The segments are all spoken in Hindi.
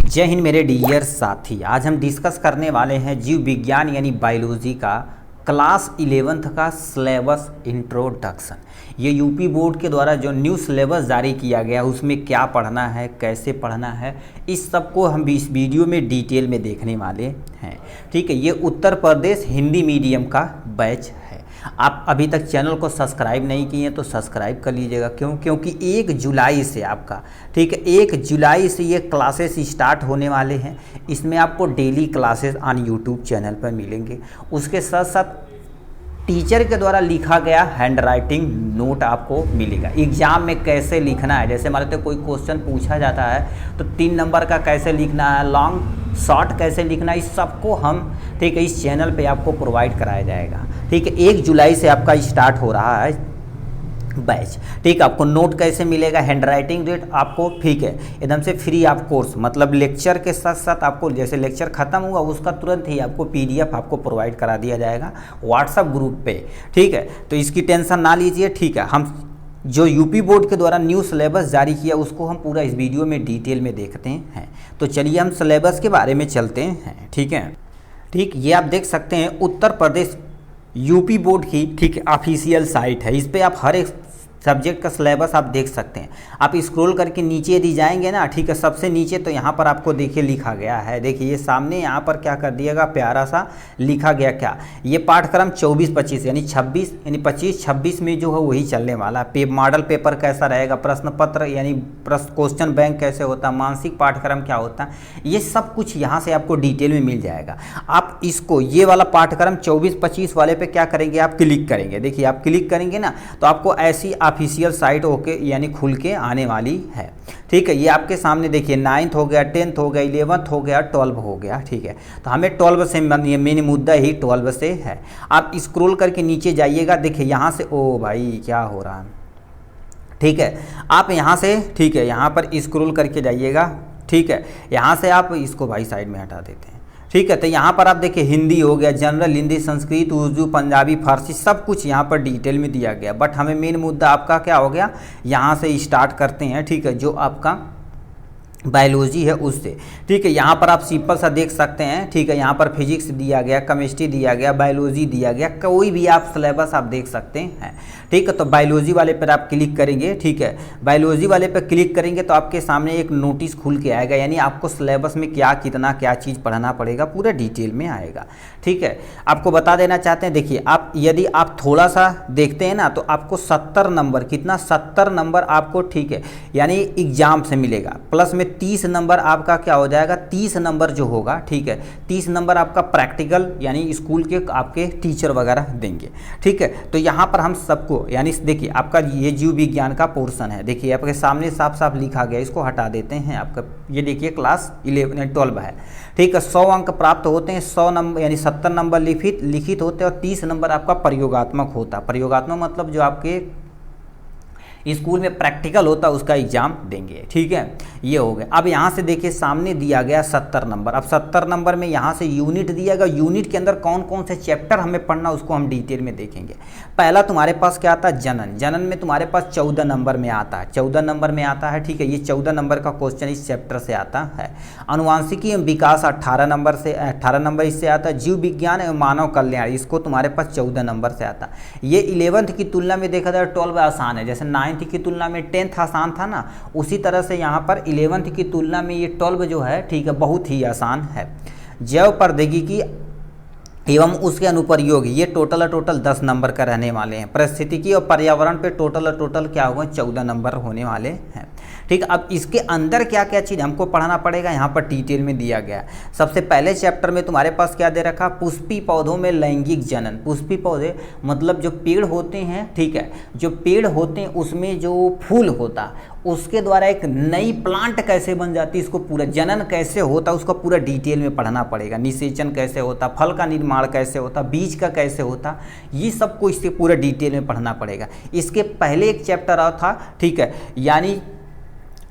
जय हिंद मेरे डियर साथी। आज हम डिस्कस करने वाले हैं जीव विज्ञान यानी बायोलॉजी का क्लास 11th का सिलेबस इंट्रोडक्शन। ये यूपी बोर्ड के द्वारा जो न्यू सिलेबस जारी किया गया उसमें क्या पढ़ना है, कैसे पढ़ना है, इस सब को हम इस वीडियो में डिटेल में देखने वाले हैं। ठीक है, ये उत्तर प्रदेश हिंदी मीडियम का बैच है। आप अभी तक चैनल को सब्सक्राइब नहीं किए तो सब्सक्राइब कर लीजिएगा। क्योंकि 1 जुलाई से आपका, ठीक है, 1 जुलाई से ये क्लासेस स्टार्ट होने वाले हैं। इसमें आपको daily classes on YouTube channel पर मिलेंगे। उसके साथ साथ टीचर के द्वारा लिखा गया हैंड राइटिंग नोट आपको मिलेगा। एग्जाम में कैसे लिखना है, जैसे मान लो कोई क्वेश्चन पूछा जाता है तो 3 नंबर का कैसे लिखना है, लॉन्ग शॉर्ट कैसे लिखना है, इस सबको हम, ठीक है, इस चैनल पे आपको प्रोवाइड कराया जाएगा। ठीक है, 1 जुलाई से आपका स्टार्ट हो रहा है बैच। ठीक है, आपको नोट कैसे मिलेगा, हैंड राइटिंग रेट आपको, ठीक है, एकदम से फ्री ऑफ कोर्स, मतलब लेक्चर के साथ साथ आपको जैसे लेक्चर खत्म हुआ उसका तुरंत ही आपको PDF आपको प्रोवाइड करा दिया जाएगा व्हाट्सएप ग्रुप पे। ठीक है, तो इसकी टेंशन ना लीजिए। ठीक है, हम जो यूपी बोर्ड के द्वारा न्यू सिलेबस जारी किया उसको हम पूरा इस वीडियो में डिटेल में देखते हैं। तो चलिए हम सिलेबस के बारे में चलते हैं। ठीक है, ठीक, ये आप देख सकते हैं उत्तर प्रदेश यूपी बोर्ड की, ठीक है, ऑफिशियल साइट है। इस पर आप हर एक सब्जेक्ट का सिलेबस आप देख सकते हैं। आप स्क्रॉल करके नीचे यदि जाएंगे ना, ठीक है, सबसे नीचे तो यहाँ पर आपको देखिए लिखा गया है। देखिए ये सामने यहाँ पर क्या कर दिएगा, प्यारा सा लिखा गया क्या, ये पाठ्यक्रम 24-25 यानी 26 यानी 25-26 में जो है वही चलने वाला है। मॉडल पेपर कैसा रहेगा, प्रश्न पत्र यानी क्वेश्चन बैंक कैसे होता है, मानसिक पाठ्यक्रम क्या होता है, ये सब कुछ यहाँ से आपको डिटेल में मिल जाएगा। आप इसको ये वाला पाठ्यक्रम 24-25 वाले पे क्या करेंगे, आप क्लिक करेंगे। देखिए आप क्लिक करेंगे ना तो आपको ऐसी ऑफिशियल साइट होके यानी खुल के आने वाली है। ठीक है, ये आपके सामने देखिए 9th हो गया, 10th हो गया, 11th हो गया, 12 हो गया। ठीक है, तो हमें 12 से मेन मुद्दा ही 12 से है। आप स्क्रॉल करके नीचे जाइएगा, देखिए यहाँ से, ओ भाई क्या हो रहा है, ठीक है, आप यहाँ से, ठीक है, यहाँ पर स्क्रॉल करके जाइएगा। ठीक है, यहाँ से आप इसको भाई साइड में हटा देते हैं। ठीक है, तो यहाँ पर आप देखिए हिंदी हो गया, जनरल हिंदी, संस्कृत, उर्दू, पंजाबी, फारसी, सब कुछ यहाँ पर डिटेल में दिया गया। बट हमें मेन मुद्दा आपका क्या हो गया, यहाँ से स्टार्ट करते हैं। ठीक है, जो आपका बायोलॉजी है उससे। ठीक है, यहाँ पर आप सिंपल सा देख सकते हैं। ठीक है, यहाँ पर फिजिक्स दिया गया, केमिस्ट्री दिया गया, बायोलॉजी दिया गया, कोई भी आप सिलेबस आप देख सकते हैं। ठीक है, तो बायोलॉजी वाले पर आप क्लिक करेंगे। ठीक है, बायोलॉजी वाले पर क्लिक करेंगे तो आपके सामने एक नोटिस खुल के आएगा, यानी आपको सिलेबस में क्या कितना क्या चीज़ पढ़ना पड़ेगा पूरा डिटेल में आएगा। ठीक है, आपको बता देना चाहते हैं, देखिए आप यदि आप थोड़ा सा देखते हैं ना तो आपको 70 नंबर, कितना, 70 नंबर आपको, ठीक है, यानी एग्जाम से मिलेगा। प्लस में 30 नंबर आपका क्या हो जाएगा, 30 नंबर जो होगा, ठीक है, 30 नंबर आपका प्रैक्टिकल यानी स्कूल के आपके टीचर वगैरह देंगे। ठीक है, तो यहाँ पर हम सबको, यानी देखिए आपका ये जीव विज्ञान का पोर्शन है। देखिए आपके सामने साफ साफ लिखा गया, इसको हटा देते हैं। आपका ये देखिए क्लास 12 है। ठीक है, 100 अंक प्राप्त होते हैं, 100 नंबर यानी 70 नंबर लिखित होते हैं और 30 नंबर आपका प्रयोगात्मक होता है। प्रयोगात्मक मतलब जो आपके स्कूल में प्रैक्टिकल होता है उसका एग्जाम देंगे। ठीक है, ये हो गया। अब यहाँ से देखिए सामने दिया गया 70 नंबर। अब 70 नंबर में यहाँ से यूनिट दिया गया, यूनिट के अंदर कौन कौन से चैप्टर हमें पढ़ना उसको हम डिटेल में देखेंगे। पहला तुम्हारे पास क्या आता है, जनन। जनन में तुम्हारे पास 14 नंबर में आता है, 14 नंबर में आता है। ठीक है, ये 14 नंबर का क्वेश्चन इस चैप्टर से आता है। अनुवांशिकी एवं विकास 18 नंबर से, 18 नंबर इससे आता है। जीव विज्ञान एवं मानव कल्याण, इसको तुम्हारे पास 14 नंबर से आता है। ये 11th की तुलना में देखा जाए 12 आसान है। जैसे 9th की तुलना में 10th आसान था ना, उसी तरह से यहाँ पर 11th की तुलना में ये 12 जो है, ठीक है, बहुत ही आसान है। जैव प्रौद्योगिकी एवं उसके अनुप्रयोग, ये टोटल 10 नंबर का रहने वाले हैं। परिस्थितिकी और पर्यावरण पे टोटल क्या होगा, 14 नंबर होने वाले हैं। ठीक, अब इसके अंदर क्या क्या चीज़ हमको पढ़ना पड़ेगा यहाँ पर डिटेल में दिया गया है। सबसे पहले चैप्टर में तुम्हारे पास क्या दे रखा, पुष्पी पौधों में लैंगिक जनन। पुष्पी पौधे मतलब जो पेड़ होते हैं, ठीक है, जो पेड़ होते हैं उसमें जो फूल होता उसके द्वारा एक नई प्लांट कैसे बन जाती है, इसको पूरा जनन कैसे होता है उसको पूरा डिटेल में पढ़ना पड़ेगा। निषेचन कैसे होता, फल का निर्माण कैसे होता, बीज का कैसे होता, ये सबको इससे पूरा डिटेल में पढ़ना पड़ेगा। इसके पहले एक चैप्टर और था, ठीक है, यानी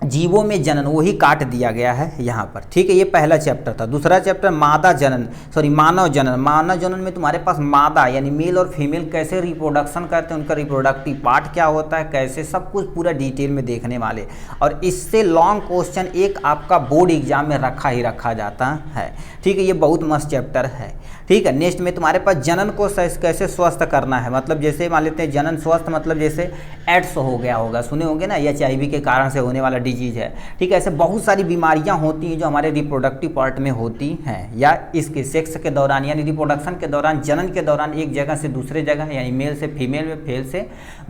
जीवों में जनन वही काट दिया गया है यहाँ पर, ठीक है। ये पहला चैप्टर था। दूसरा चैप्टर मादा जनन, सॉरी मानव जनन। मानव जनन में तुम्हारे पास मादा यानी मेल और फीमेल कैसे रिप्रोडक्शन करते हैं, उनका रिप्रोडक्टिव पार्ट क्या होता है, कैसे, सब कुछ पूरा डिटेल में देखने वाले। और इससे लॉन्ग क्वेश्चन एक आपका बोर्ड एग्जाम में रखा जाता है, ठीक है। ये बहुत मस्त चैप्टर है, ठीक है। नेक्स्ट में तुम्हारे पास जनन को कैसे स्वस्थ करना है, मतलब जैसे मान लेते हैं जनन स्वस्थ मतलब जैसे एड्स हो गया होगा, सुने होंगे ना, HIV के कारण से होने वाला डिजीज है, ठीक है। ऐसे बहुत सारी बीमारियां होती हैं जो हमारे रिप्रोडक्टिव पार्ट में होती हैं, या इसके सेक्स के दौरान यानी रिप्रोडक्शन के दौरान, जनन के दौरान एक जगह से दूसरे जगह यानी मेल से फीमेल में,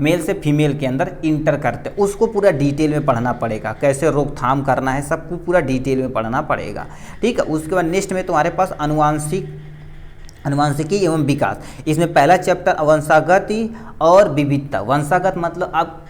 मेल से फीमेल के अंदर इंटर करते, उसको पूरा डिटेल में पढ़ना पड़ेगा। कैसे रोकथाम करना है सबको पूरा डिटेल में पढ़ना पड़ेगा, ठीक है। उसके बाद नेक्स्ट में तुम्हारे पास अनुवांशिकी एवं विकास। इसमें पहला चैप्टर वंशागति और विविधता। वंशागत मतलब आप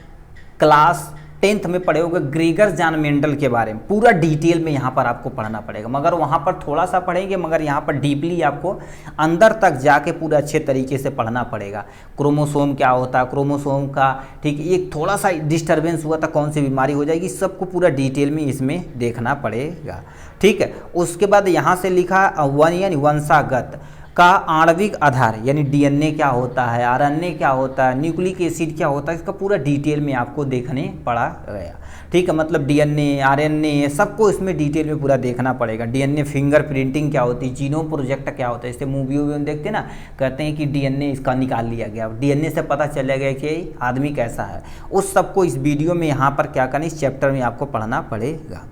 क्लास 10th में पढ़े होंगे ग्रेगर जॉन मेंडल के बारे में, पूरा डिटेल में यहाँ पर आपको पढ़ना पड़ेगा। मगर वहाँ पर थोड़ा सा पढ़ेंगे, मगर यहाँ पर डीपली आपको अंदर तक जाके पूरा अच्छे तरीके से पढ़ना पड़ेगा। क्रोमोसोम क्या होता है, क्रोमोसोम का, ठीक है, एक थोड़ा सा डिस्टर्बेंस हुआ था कौन सी बीमारी हो जाएगी, सबको पूरा डिटेल में इसमें देखना पड़ेगा, ठीक है। उसके बाद यहाँ से लिखा यानी वंशागत का आणविक आधार यानी DNA क्या होता है, RNA क्या होता है, न्यूक्लिक एसिड क्या होता है, इसका पूरा डिटेल में आपको देखने पड़ा गया, ठीक है। मतलब DNA RNA सबको इसमें डिटेल में पूरा देखना पड़ेगा। DNA फिंगरप्रिंटिंग क्या होती है, जीनोम प्रोजेक्ट क्या होता है, जैसे मूवी में देखते हैं ना, कहते हैं कि DNA इसका निकाल लिया गया, DNA से पता चला गया कि आदमी कैसा है। उस सबको इस वीडियो में यहाँ पर क्या करना, इस चैप्टर में आपको पढ़ना पड़ेगा।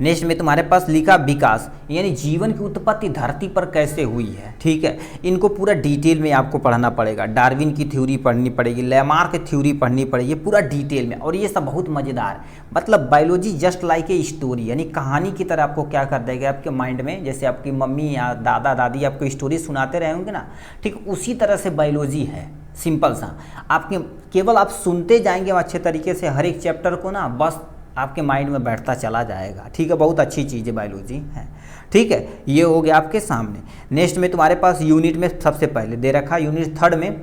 नेक्स्ट में तुम्हारे पास लिखा विकास यानी जीवन की उत्पत्ति धरती पर कैसे हुई है, ठीक है। इनको पूरा डिटेल में आपको पढ़ना पड़ेगा। डार्विन की थ्योरी पढ़नी पड़ेगी, लैमार्क की थ्योरी पढ़नी पड़ेगी, पूरा डिटेल में। और ये सब बहुत मज़ेदार, मतलब biology just like a story, यानी कहानी की तरह आपको क्या कर देगा आपके माइंड में, जैसे आपकी मम्मी या दादा दादी आपको स्टोरी सुनाते रहे होंगे ना, ठीक उसी तरह से बायोलॉजी है। सिंपल सा आपके केवल आप सुनते जाएंगे अच्छे तरीके से हर एक चैप्टर को ना, बस आपके माइंड में बैठता चला जाएगा, ठीक है। बहुत अच्छी चीज़ है बायोलॉजी है, ठीक है। ये हो गया आपके सामने। नेक्स्ट में तुम्हारे पास यूनिट में सबसे पहले दे रखा यूनिट 3 में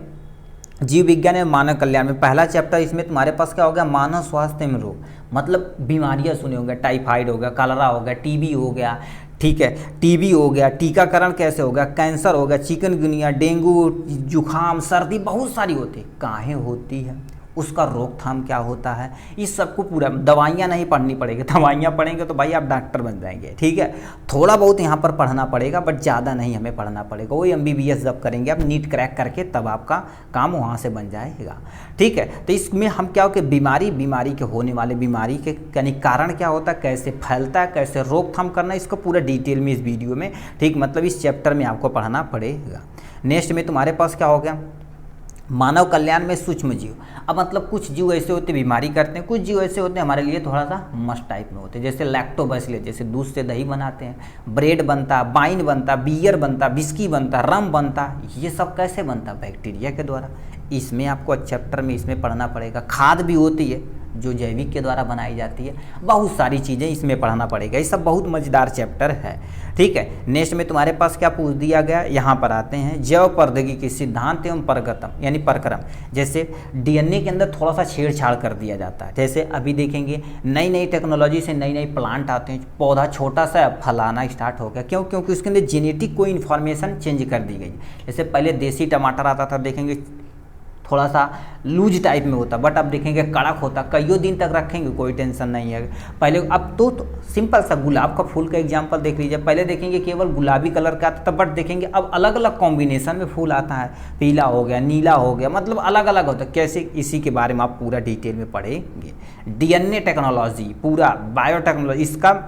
जीव विज्ञान एवं मानव कल्याण में पहला चैप्टर। इसमें तुम्हारे पास क्या हो गया, मानव स्वास्थ्य में रोग, मतलब बीमारियां सुने होंगे, टाइफाइड हो गया, कलरा हो गया, टीबी हो गया, ठीक है, टीबी हो गया, टीकाकरण कैसे होगा, कैंसर हो गया, चिकनगुनिया, डेंगू, जुखाम, सर्दी बहुत सारी होती है, काहे होती है, उसका रोकथाम क्या होता है, इस सबको पूरा। दवाइयाँ नहीं पढ़नी पड़ेगी, दवाइयाँ पढ़ेंगे तो भाई आप डॉक्टर बन जाएंगे, ठीक है। थोड़ा बहुत यहाँ पर पढ़ना पड़ेगा, बट ज़्यादा नहीं हमें पढ़ना पड़ेगा। वही MBBS जब करेंगे आप नीट क्रैक करके, तब आपका काम वहाँ से बन जाएगा, ठीक है। तो इसमें हम क्या हो कि बीमारी के होने वाले बीमारी के यानी कारण क्या होता है, कैसे फैलता है, कैसे रोकथाम करना, इसको पूरा डिटेल में इस वीडियो में, ठीक, मतलब इस चैप्टर में आपको पढ़ना पड़ेगा। नेक्स्ट में तुम्हारे पास क्या हो गया, मानव कल्याण में सूक्ष्म जीव। अब मतलब कुछ जीव ऐसे होते हैं बीमारी करते हैं, कुछ जीव ऐसे होते हैं हमारे लिए थोड़ा सा मस्त टाइप में होते हैं, जैसे लैक्टोबैसिलस, जैसे दूध से दही बनाते हैं, ब्रेड बनता, वाइन बनता, बियर बनता, विस्की बनता, रम बनता, ये सब कैसे बनता, बैक्टीरिया के द्वारा। इसमें आपको चैप्टर में इसमें पढ़ना पड़ेगा। खाद भी होती है जो जैविक के द्वारा बनाई जाती है, बहुत सारी चीज़ें इसमें पढ़ना पड़ेगा। ये सब बहुत मज़ेदार चैप्टर है, ठीक है। नेक्स्ट में तुम्हारे पास क्या पूछ दिया गया, यहाँ पर आते हैं जैव प्रौद्योगिकी सिद्धांत एवं प्रगतम यानी प्रक्रम। जैसे DNA के अंदर थोड़ा सा छेड़छाड़ कर दिया जाता है, जैसे अभी देखेंगे नई नई टेक्नोलॉजी से नई नई प्लांट आते हैं, पौधा छोटा सा फलाना स्टार्ट हो गया, क्यों, क्योंकि उसके अंदर जेनेटिक कोई इन्फॉर्मेशन चेंज कर दी गई। जैसे पहले देसी टमाटर आता था, देखेंगे थोड़ा सा लूज टाइप में होता, बट अब देखेंगे कड़क होता, कईयों दिन तक रखेंगे कोई टेंशन नहीं है। पहले अब तो सिंपल सा गुलाब का फूल का एग्जांपल देख लीजिए, पहले देखेंगे केवल गुलाबी कलर का आता था, बट देखेंगे अब अलग अलग कॉम्बिनेशन में फूल आता है, पीला हो गया, नीला हो गया, मतलब अलग अलग होता है कैसे, इसी के बारे में आप पूरा डिटेल में पढ़ेंगे। DNA टेक्नोलॉजी, पूरा बायोटेक्नोलॉजी इसका,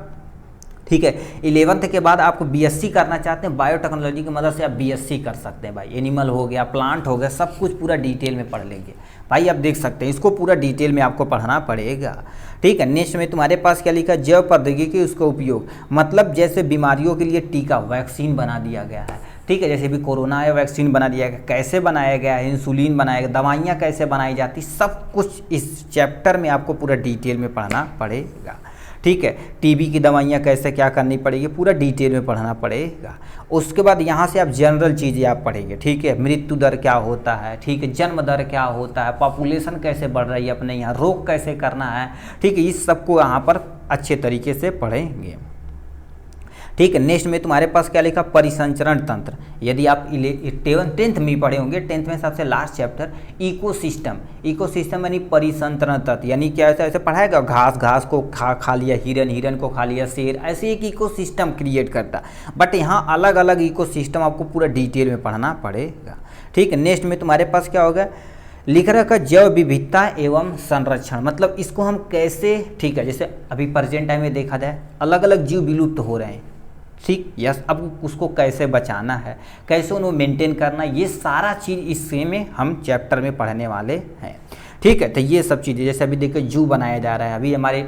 ठीक है। 11th के बाद आपको BSc करना चाहते हैं, बायोटेक्नोलॉजी की मदद से आप BSc कर सकते हैं भाई। एनिमल हो गया, प्लांट हो गया, सब कुछ पूरा डिटेल में पढ़ लेंगे भाई, आप देख सकते हैं, इसको पूरा डिटेल में आपको पढ़ना पड़ेगा, ठीक है। नेक्स्ट में तुम्हारे पास क्या लिखा, जैव प्रौद्योगिकी उसका उपयोग, मतलब जैसे बीमारियों के लिए टीका, वैक्सीन बना दिया गया है, ठीक है। जैसे भी कोरोना है, वैक्सीन बना दिया गया, कैसे बनाया गया है, इंसुलिन बनाया गया, दवाइयाँ कैसे बनाई जाती, सब कुछ इस चैप्टर में आपको पूरा डिटेल में पढ़ना पड़ेगा, ठीक है, टीबी की दवाइयाँ कैसे क्या करनी पड़ेगी, पूरा डिटेल में पढ़ना पड़ेगा। उसके बाद यहाँ से आप जनरल चीज़ें आप पढ़ेंगे, ठीक है, मृत्यु दर क्या होता है, ठीक है, जन्म दर क्या होता है, पॉपुलेशन कैसे बढ़ रही है अपने यहाँ, रोग कैसे करना है, ठीक है, इस सबको यहाँ पर अच्छे तरीके से पढ़ेंगे। ठीक है, नेक्स्ट में तुम्हारे पास क्या लिखा, परिसंचरण तंत्र। यदि आप 10th में पढ़े होंगे, 10th में सबसे लास्ट चैप्टर इकोसिस्टम। इकोसिस्टम यानी परिसंचरण तंत्र, यानी क्या ऐसे पढ़ाएगा, घास को खा लिया हिरन को खा लिया शेर, ऐसे एक इकोसिस्टम क्रिएट करता। बट यहाँ अलग अलग इकोसिस्टम आपको पूरा डिटेल में पढ़ना पड़ेगा। ठीक है, नेक्स्ट में तुम्हारे पास क्या होगा, लिख रखा जैव विविधता एवं संरक्षण, मतलब इसको हम कैसे, ठीक है, जैसे अभी प्रेजेंट टाइम में देखा जाए अलग अलग जीव विलुप्त हो रहे हैं, ठीक, यस, अब उसको कैसे बचाना है, कैसे उनको मेंटेन करना, ये सारा चीज़ इससे में हम चैप्टर में पढ़ने वाले हैं। ठीक है, तो ये सब चीज़ें, जैसे अभी देखिए जू बनाया जा रहा है अभी हमारे,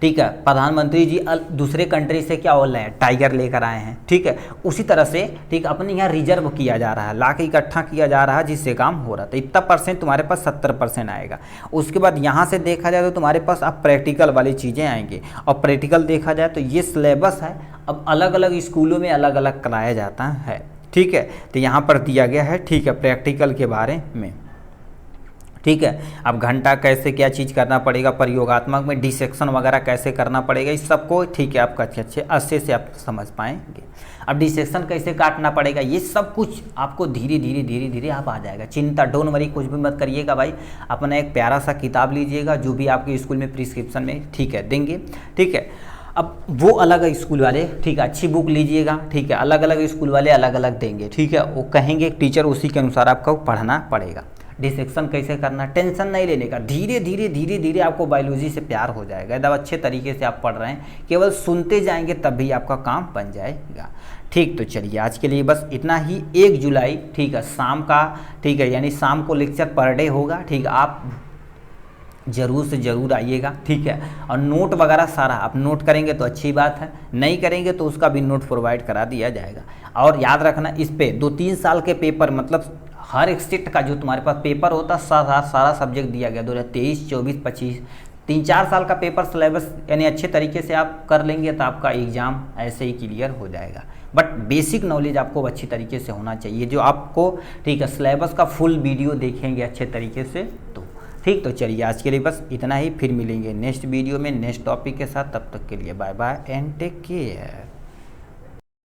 ठीक है, प्रधानमंत्री जी दूसरे कंट्री से क्या बोल रहे हैं, टाइगर लेकर आए हैं, ठीक है, उसी तरह से, ठीक, अपने यहाँ रिजर्व किया जा रहा है, ला के इकट्ठा किया जा रहा है, जिससे काम हो रहा था। इतना परसेंट तुम्हारे पास 70% आएगा। उसके बाद यहाँ से देखा जाए तो तुम्हारे पास अब प्रैक्टिकल वाली चीज़ें आएंगी, और प्रैक्टिकल देखा जाए तो ये सिलेबस है, अब अलग अलग स्कूलों में अलग अलग कराया जाता है। ठीक है, तो यहाँ पर दिया गया है, ठीक है, प्रैक्टिकल के बारे में। ठीक है, अब घंटा कैसे क्या चीज़ करना पड़ेगा, प्रयोगात्मक में डिसेक्शन वगैरह कैसे करना पड़ेगा, इस सबको, ठीक है, आपका अच्छे से आप समझ पाएंगे। अब डिसेक्शन कैसे काटना पड़ेगा, ये सब कुछ आपको धीरे धीरे आप आ जाएगा। चिंता, डोंट वरी, कुछ भी मत करिएगा भाई, अपना एक प्यारा सा किताब लीजिएगा, जो भी आपके स्कूल में प्रिस्क्रिप्शन में, ठीक है, देंगे। ठीक है, अब वो अलग स्कूल वाले, ठीक है, अच्छी बुक लीजिएगा, ठीक है, अलग अलग स्कूल वाले अलग अलग देंगे, ठीक है, वो कहेंगे टीचर, उसी के अनुसार आपको पढ़ना पड़ेगा। डिसेक्शन कैसे करना, टेंशन नहीं लेने का, धीरे धीरे आपको बायोलॉजी से प्यार हो जाएगा। एकदम अच्छे तरीके से आप पढ़ रहे हैं, केवल सुनते जाएंगे तब भी आपका काम बन जाएगा। ठीक, तो चलिए आज के लिए बस इतना ही। 1 जुलाई, ठीक है, शाम का, ठीक है, यानी शाम को लेक्चर पर डे होगा, ठीक है, आप ज़रूर से ज़रूर आइएगा। ठीक है, और नोट वगैरह सारा आप नोट करेंगे तो अच्छी बात है, नहीं करेंगे तो उसका भी नोट प्रोवाइड करा दिया जाएगा। और याद रखना, इस पे 2-3 साल के पेपर, मतलब हर एक शिफ्ट का जो तुम्हारे पास पेपर होता है, सारा सब्जेक्ट दिया गया, 2023, 24, 25, 3-4 साल का पेपर सिलेबस, यानी अच्छे तरीके से आप कर लेंगे तो आपका एग्ज़ाम ऐसे ही क्लियर हो जाएगा। बट बेसिक नॉलेज आपको अच्छी तरीके से होना चाहिए, जो आपको, ठीक है, सिलेबस का फुल वीडियो देखेंगे अच्छे तरीके से तो। ठीक, तो चलिए आज के लिए बस इतना ही, फिर मिलेंगे नेक्स्ट वीडियो में नेक्स्ट टॉपिक के साथ। तब तक के लिए bye bye and take care.